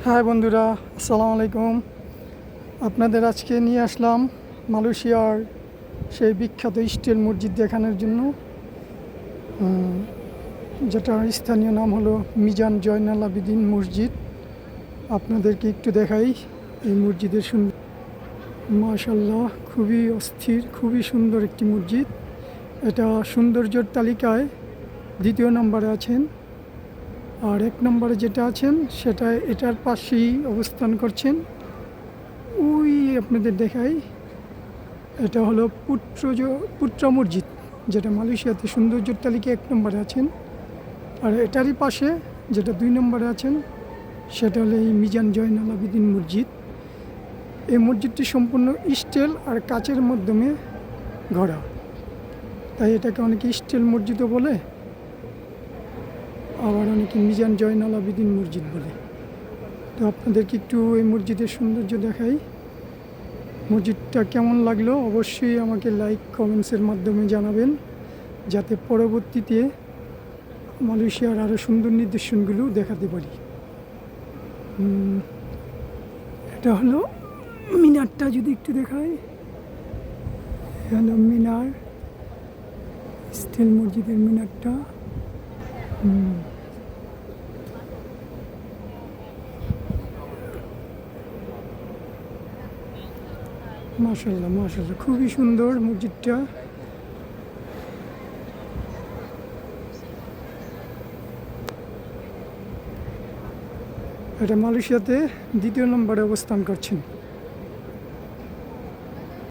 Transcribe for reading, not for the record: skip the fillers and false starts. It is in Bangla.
হাই বন্ধুরা, আসসালামু আলাইকুম। আপনাদের আজকে নিয়ে আসলাম মালয়েশিয়ার সেই বিখ্যাত স্টিল মসজিদ দেখানোর জন্য, যেটার স্থানীয় নাম হলো মিজান জয়নাল আবেদিন মসজিদ। আপনাদেরকে একটু দেখাই এই মসজিদের সুন্দর। মাশাআল্লাহ, খুবই অস্থির, খুবই সুন্দর একটি মসজিদ। এটা সৌন্দর্যের তালিকায় দ্বিতীয় নম্বরে আছেন, আর এক নম্বরে যেটা আছেন সেটা এটার পাশেই অবস্থান করছেন। ওই আপনাদের দেখাই, এটা হলো পুত্রা মসজিদ, যেটা মালয়েশিয়াতে সৌন্দর্যের তালিকায় এক নম্বরে আছেন। আর এটারই পাশে যেটা দুই নম্বরে আছেন সেটা হলো এই মিজান জয়নাল আবেদিন মসজিদ। এই মসজিদটি সম্পূর্ণ স্টিল আর কাচের মাধ্যমে গড়া, তাই এটাকে অনেকে স্টিল মসজিদও বলে, আবার অনেকে মিজান জয়নাল আবেদিন মসজিদ বলে। তো আপনাদেরকে একটু এই মসজিদের সৌন্দর্য দেখাই। মসজিদটা কেমন লাগলো অবশ্যই আমাকে লাইক কমেন্টসের মাধ্যমে জানাবেন, যাতে পরবর্তীতে মালয়েশিয়ার আরও সুন্দর নিদর্শনগুলো দেখাতে পারি। এটা হলো মিনারটা, যদি একটু দেখাই, হলো মিনার, স্টিল মসজিদের মিনারটা। মাশাআল্লাহ মাশাআল্লাহ, খুবই সুন্দর মসজিদটা। এটা মালয়েশিয়াতে দ্বিতীয় নম্বরে অবস্থান করছেন।